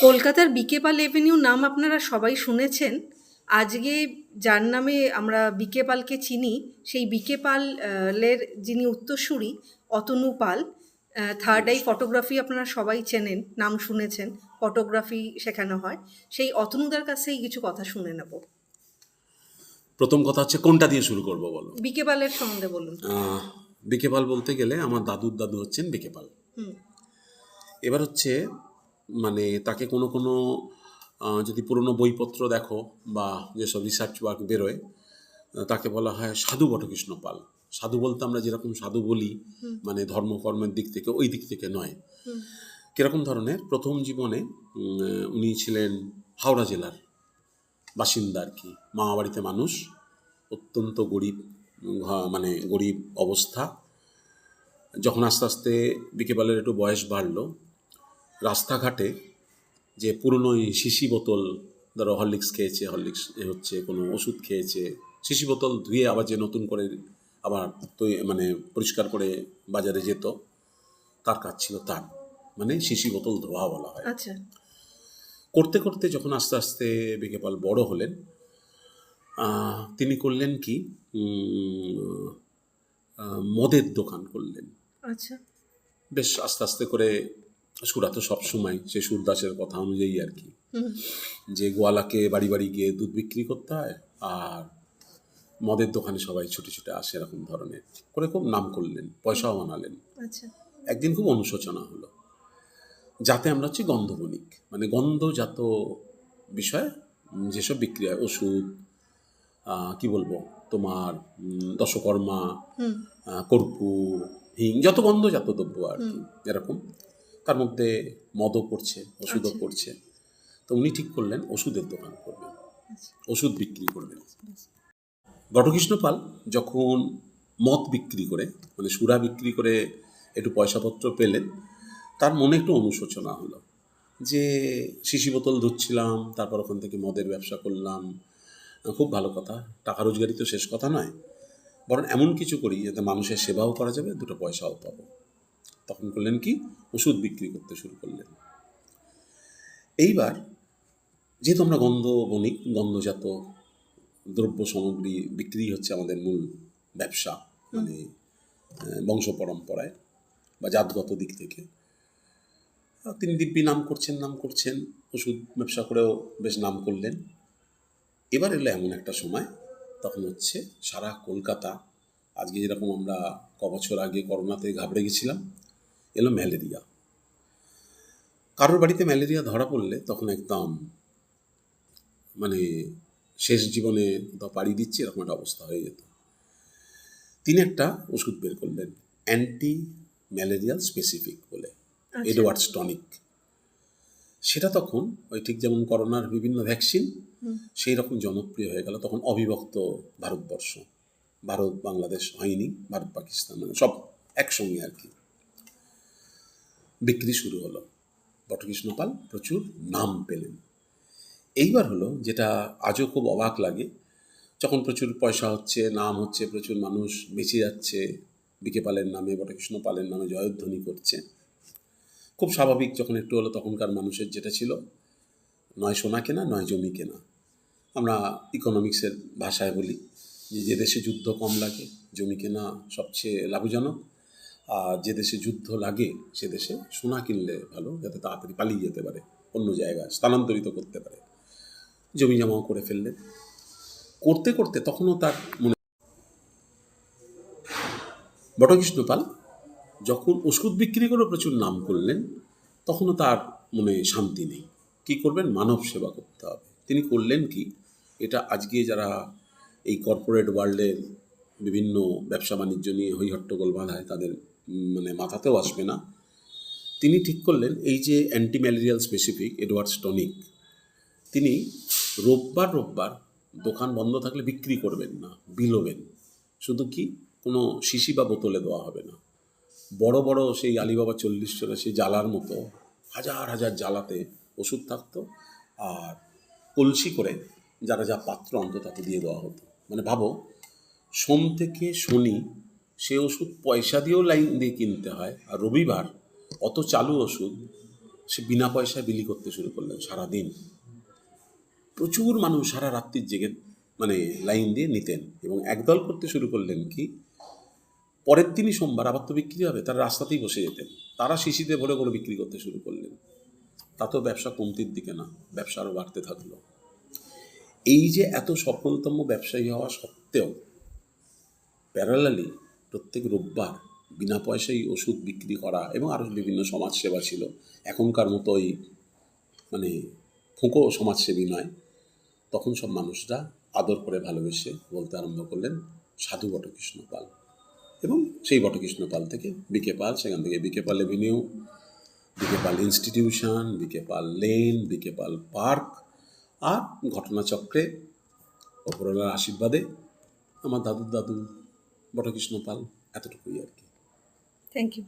কলকাতার বিকেপাল এভিনিউ নাম আপনারা সবাই শুনেছেন। আজকে যার নামে আমরা বিকেপালকে চিনি, সেই বিকেপাল এর যিনি উত্তরসূরি অতনু পাল, থার্ড আই নমস্কার। ফটোগ্রাফি আপনারা সবাই চেনেন, নাম শুনেছেন, ফটোগ্রাফি শেখানো হয়। সেই অতনুদার কাছ থেকেই কিছু কথা শুনে নেব। প্রথম কথা হচ্ছে কোনটা দিয়ে শুরু করব বলো। বিকেপালের সম্বন্ধে বলুন। বিকেপাল বলতে গেলে আমার দাদুর দাদু হচ্ছেন বিকেপাল। হুম। এবার হচ্ছে মানে তাকে কোনো কোনো যদি পুরনো বইপত্র দেখো বা যেসব রিসার্চ ওয়ার্ক বেরোয়, তাকে বলা হয় সাধু বটকৃষ্ণ পাল। সাধু বলতে আমরা যেরকম সাধু বলি, মানে ধর্মকর্মের দিক থেকে, ওই দিক থেকে নয়। হুম। কীরকম ধরনের, প্রথম জীবনে উনি ছিলেন হাওড়া জেলার বাসিন্দা আর কি, মামা বাড়িতে মানুষ, অত্যন্ত গরিব, মানে গরিব অবস্থা। যখন আস্তে আস্তে বিকেপালের একটু বয়স বাড়লো, রাস্তাঘাটে যে পুরনো ওই শিশি বোতল, ধরো হরলিক্স খেয়েছে, হরলিক্স হচ্ছে কোনো ওষুধ খেয়েছে, শিশি বোতল ধুয়ে আবার যে নতুন করে আবার মানে পরিষ্কার করে বাজারে যেত, তার কাজ ছিল তার, মানে শিশি বোতল ধোয়া বলা হয়। আচ্ছা। করতে করতে যখন আস্তে আস্তে বিকেপাল বড় হলেন, তিনি করলেন কি, মদের দোকান করলেন। আচ্ছা। বেশ আস্তে আস্তে করে, সুরা তো সবসময় সে সুরদাসের কথা অনুযায়ী আর কি, হুম। যে গোয়ালাকে বাড়ি বাড়ি গিয়ে দুধ বিক্রি করতে হয়, আর মদের দোকানে সবাই ছুটে ছুটে আসে, এরকম ধরনের করে খুব নাম করলেন, পয়সাও বানালেন। আচ্ছা। একদিন খুব অনুশোচনা হলো, যাতে আমরা হচ্ছি গন্ধবণিক, মানে গন্ধজাত বিষয় যেসব বিক্রি হয়, ওষুধ, কি বলবো তোমার, দশকর্মা, হুম। কর্পূর, হিং, যত গন্ধজাত দ্রব্য আর হুম। কি এরকম, তার মধ্যে মদও পড়ছে, ওষুধও আচ্ছা। পড়ছে। তো উনি ঠিক করলেন ওষুধের দোকান করবেন, আচ্ছা। ওষুধ বিক্রি করবেন। বটকৃষ্ণ পাল যখন মদ বিক্রি করে, মানে সুরা বিক্রি করে একটু পয়সাপত্র পেলেন, তার মনে একটু অনুশোচনা হলো যে শিশি বোতল ধুচ্ছিলাম, তারপর ওখান থেকে মদের ব্যবসা করলাম, খুব ভালো কথা, টাকা রোজগারই তো শেষ কথা নয়, বরং এমন কিছু করি যাতে মানুষের সেবাও করা যাবে, দুটো পয়সাও পাবো। তখন করলেন কি, ওষুধ বিক্রি করতে শুরু করলেন। এইবার যেহেতু আমরা গন্ধ বণিক, গন্ধজাত দ্রব্য সামগ্রী বিক্রি হচ্ছে আমাদের মূল ব্যবসা, মানে বংশ পরম্পরায় বা জাতগত দিক থেকে, তিনি দিব্যি নাম করছেন, ওষুধ ব্যবসা করেও বেশ নাম করলেন। এবার এলো এমন একটা সময়, তখন হচ্ছে সারা কলকাতা, আজকে যেরকম আমরা কবছর আগে করোনাতে ঘাবড়ে গেছিলাম, এলো ম্যালেরিয়া। কারোর বাড়িতে ম্যালেরিয়া ধরা পড়লে তখন একদম মানে শেষ জীবনে পাড়ি দিচ্ছে এরকম একটা অবস্থা হয়ে যেত। তিনি একটা ওষুধ বের করলেন, অ্যান্টি ম্যালেরিয়াল স্পেসিফিক বলে, এডওয়ার্ডস টনিক। সেটা তখন ওই ঠিক যেমন করোনার বিভিন্ন ভ্যাকসিন, সেই রকম জনপ্রিয় হয়ে গেল তখন অবিভক্ত ভারতবর্ষ, ভারত বাংলাদেশ হয়নি, ভারত পাকিস্তান মানে সব একসঙ্গে আর কি। বিক্রি শুরু হলো, বটকৃষ্ণ পাল প্রচুর নাম পেলেন। এইবার হলো যেটা আজও খুব অবাক লাগে, যখন প্রচুর পয়সা হচ্ছে, নাম হচ্ছে, প্রচুর মানুষ বেঁচে যাচ্ছে, বিকে পালের নামে, বটকৃষ্ণ পালের নামে জয়ধ্বনি করছে, খুব স্বাভাবিক যখন একটু হলো, তখনকার মানুষের যেটা ছিল, নয় সোনা কেনা নয় জমি কেনা। আমরা ইকোনমিক্সের ভাষায় বলি যে দেশে যুদ্ধ কম লাগে জমি কেনা সবচেয়ে লাভজনক, আর যে দেশে যুদ্ধ লাগে সে দেশে সোনা কিনলে ভালো, যাতে তাড়াতাড়ি পালিয়ে যেতে পারে, অন্য জায়গায় স্থানান্তরিত করতে পারে। জমি জমাও করে ফেললেন। করতে করতে তখনও তার মনে, বটকৃষ্ণ পাল যখন ওষুধ বিক্রি করে প্রচুর নাম করলেন, তখনও তার মনে শান্তি নেই। কী করবেন, মানব সেবা করতে হবে। তিনি করলেন কি, এটা আজকে যারা এই কর্পোরেট ওয়ার্ল্ডের বিভিন্ন ব্যবসা বাণিজ্য নিয়ে হইহট্টগোল বাঁধায়, তাদের মানে মাথাতেও আসবে না। তিনি ঠিক করলেন এই যে anti malarial specific Edwards tonic, তিনি রোববার রোববার দোকান বন্ধ থাকলে বিক্রি করবেন না, বিলোবেন। শুধু কি, কোনো শিশি বা বোতলে দেওয়া হবে না, বড় বড় সেই আলিবাবা 40 চলে সেই জ্বালার মতো হাজার হাজার জ্বালাতে ওষুধ থাকতো, আর কলসি করে যারা যা পাত্র অন্ত তাতে দিয়ে দেওয়া হতো। মানে ভাবো, সোম থেকে শনি সে ওষুধ পয়সা দিয়েও লাইন দিয়ে কিনতে হয়, আর রবিবার অত চালু ওষুধ সে বিনা পয়সায় বিলি করতে শুরু করলেন সারাদিন। প্রচুর মানুষ সারা রাত্রির জেগে মানে লাইন দিয়ে নিতেন, এবং একদল করতে শুরু করলেন কি, পরের দিনই সোমবার আবার তো বিক্রি হবে, তারা রাস্তাতেই বসে যেতেন, তারা শিশিতে ভরে করে বিক্রি করতে শুরু করলেন। তাতেও ব্যবসা কমতির দিকে না, ব্যবসা আরও বাড়তে থাকলো। এই যে এত সফলতম ব্যবসায়ী হওয়া সত্ত্বেও প্যারালালি প্রত্যেক রোববার বিনা পয়সায় ওষুধ বিক্রি করা এবং আরও বিভিন্ন সমাজসেবা ছিল। এখনকার মতো ওই মানে ফুঁকো সমাজসেবী নয়। তখন সব মানুষরা আদর করে ভালোবেসে বলতে আরম্ভ করলেন সাধু বটকৃষ্ণ পাল। এবং সেই বটকৃষ্ণ পাল থেকে বিকে পাল, সেখান থেকে বিকে পাল এভিনিউ, বিকে পাল ইনস্টিটিউশন, বিকে পাল লেন, বিকে পাল পার্ক, আর ঘটনাচক্রে অপরলার আশীর্বাদে আমার দাদু বটকৃষ্ণ পাল। এতটুকুই আর কি। Thank you.